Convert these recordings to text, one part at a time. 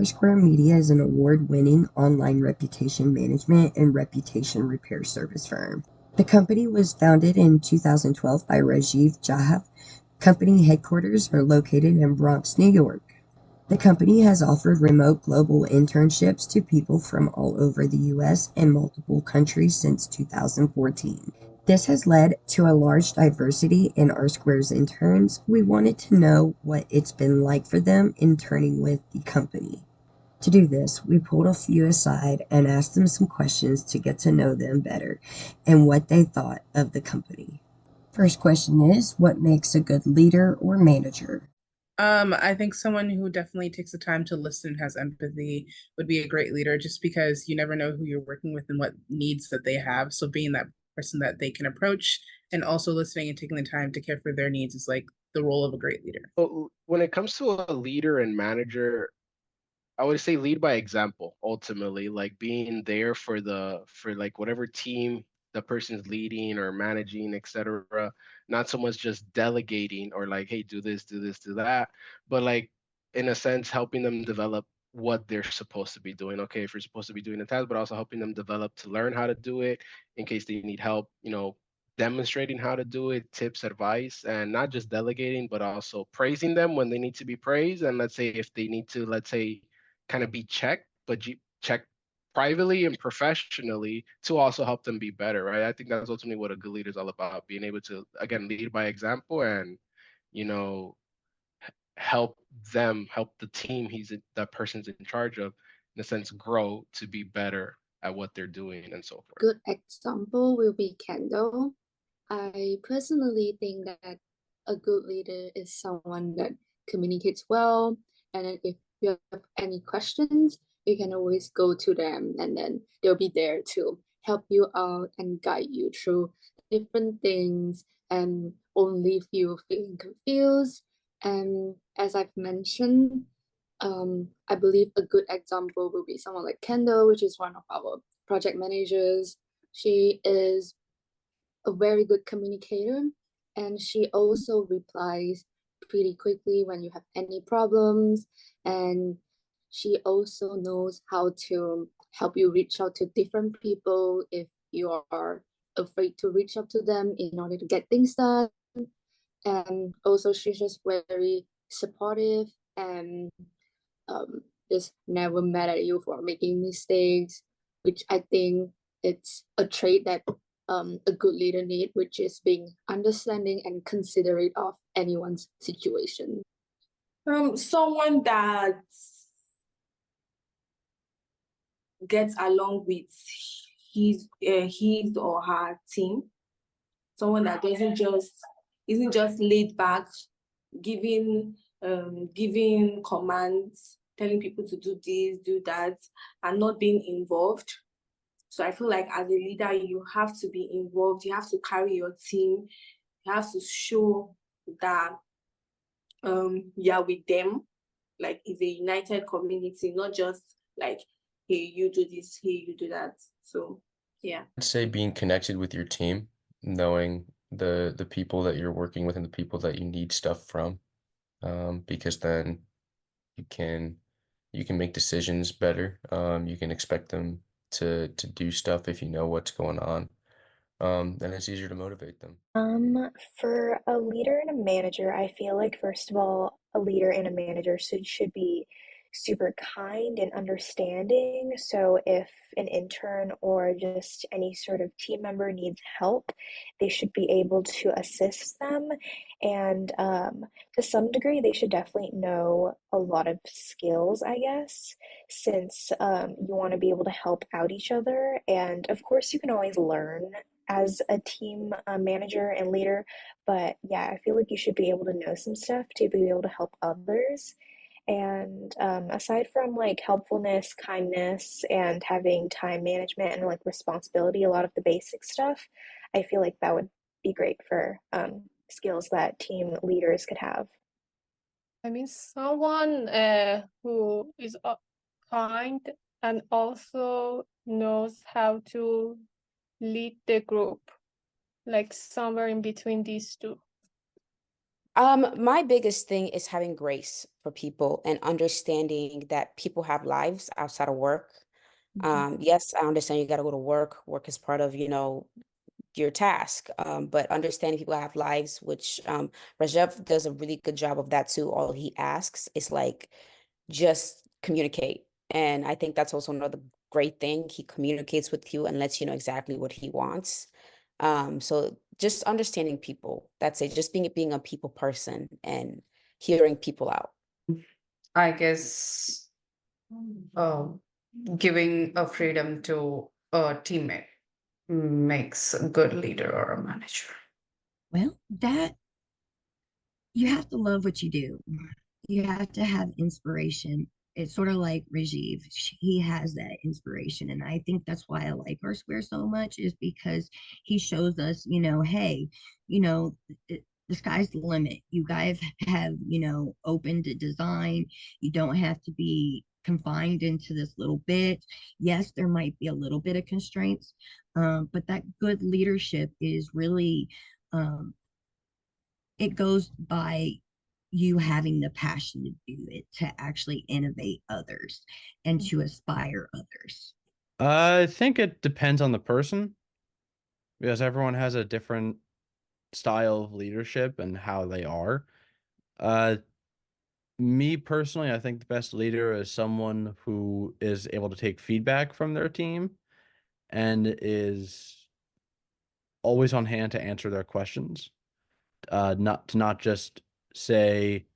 Rsquare Media is an award-winning online reputation management and reputation repair service firm. The company was founded in 2012 by Rajiv Jahav. Company headquarters are located in Bronx, New York. The company has offered remote global internships to people from all over the US and multiple countries since 2014. This has led to a large diversity in Rsquare's interns. We wanted to know what it's been like for them interning with the company. To do this, we pulled a few aside and asked them some questions to get to know them better and what they thought of the company. First question is, what makes a good leader or manager? I think someone who definitely takes the time to listen, has empathy, would be a great leader just because you never know who you're working with and what needs that they have. So being that person that they can approach and also listening and taking the time to care for their needs is like the role of a great leader. Well, when it comes to a leader and manager, I would say lead by example, ultimately, like being there for like whatever team the person's leading or managing, etc. Not so much just delegating or like, hey, do this, do this, do that, but like in a sense, helping them develop what they're supposed to be doing. Okay, if you're supposed to be doing a task, but also helping them develop to learn how to do it in case they need help, demonstrating how to do it, tips, advice, and not just delegating, but also praising them when they need to be praised. And let's say if they need to, let's say, kind of be checked, but checked privately and professionally to also help them be better, right? I think that's ultimately what a good leader is all about, being able to, again, lead by example and, you know, help help the team that person's in charge of, in a sense, grow to be better at what they're doing and so forth. Good example will be Kendall. I personally think that a good leader is someone that communicates well, and then if you have any questions, you can always go to them, and then they'll be there to help you out and guide you through different things and won't leave you feeling confused. And as I've mentioned, I believe a good example will be someone like Kendall, which is one of our project managers. She is a very good communicator, and she also replies pretty quickly when you have any problems, and she also knows how to help you reach out to different people if you are afraid to reach out to them in order to get things done. And also she's just very supportive and um, just never mad at you for making mistakes, which I think it's a trait that a good leader need, which is being understanding and considerate of anyone's situation. Someone that gets along with his or her team. Someone that doesn't just isn't just laid back, giving giving commands, telling people to do this, do that, and not being involved. So I feel like as a leader, you have to be involved. You have to carry your team. You have to show that you're with them, like it's a united community, not just like, hey, you do this, hey, you do that. So yeah. I'd say being connected with your team, knowing the people that you're working with and the people that you need stuff from, because then you can you can make decisions better. You can expect them to do stuff if you know what's going on. Then it's easier to motivate them. For a leader and a manager, I feel like first of all, a leader and a manager should be super kind and understanding. So if an intern or just any sort of team member needs help, they should be able to assist them. And to some degree, they should definitely know a lot of skills, I guess, since you want to be able to help out each other. And of course, you can always learn as a team manager and leader. But yeah, I feel like you should be able to know some stuff to be able to help others. And aside from like helpfulness, kindness, and having time management and like responsibility, a lot of the basic stuff, I feel like that would be great for skills that team leaders could have. I mean, someone who is kind and also knows how to lead the group, like somewhere in between these two. My biggest thing is having grace for people and understanding that people have lives outside of work. Yes, I understand you got to go to work. Work is part of, your task. But understanding people have lives, which Rajev does a really good job of that too. All he asks is like just communicate. And I think that's also another great thing. He communicates with you and lets you know exactly what he wants. So just understanding people, that's it. Just being a people person and hearing people out. I guess uh, giving a freedom to a teammate makes a good leader or a manager. Well, that you have to love what you do. You have to have inspiration. It's sort of like Rajiv. He has that inspiration. And I think that's why I like Rsquare so much, is because he shows us, hey, the sky's the limit. You guys have, open to design. You don't have to be confined into this little bit. Yes, there might be a little bit of constraints, but that good leadership is really it goes by you having the passion to do it, to actually innovate others and to aspire others. I think it depends on the person because everyone has a different style of leadership and how they are. Uh, Me personally, I think the best leader is someone who is able to take feedback from their team and is always on hand to answer their questions. Not just say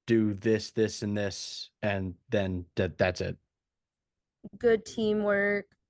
do this, this, and this, and then that's it. Good teamwork,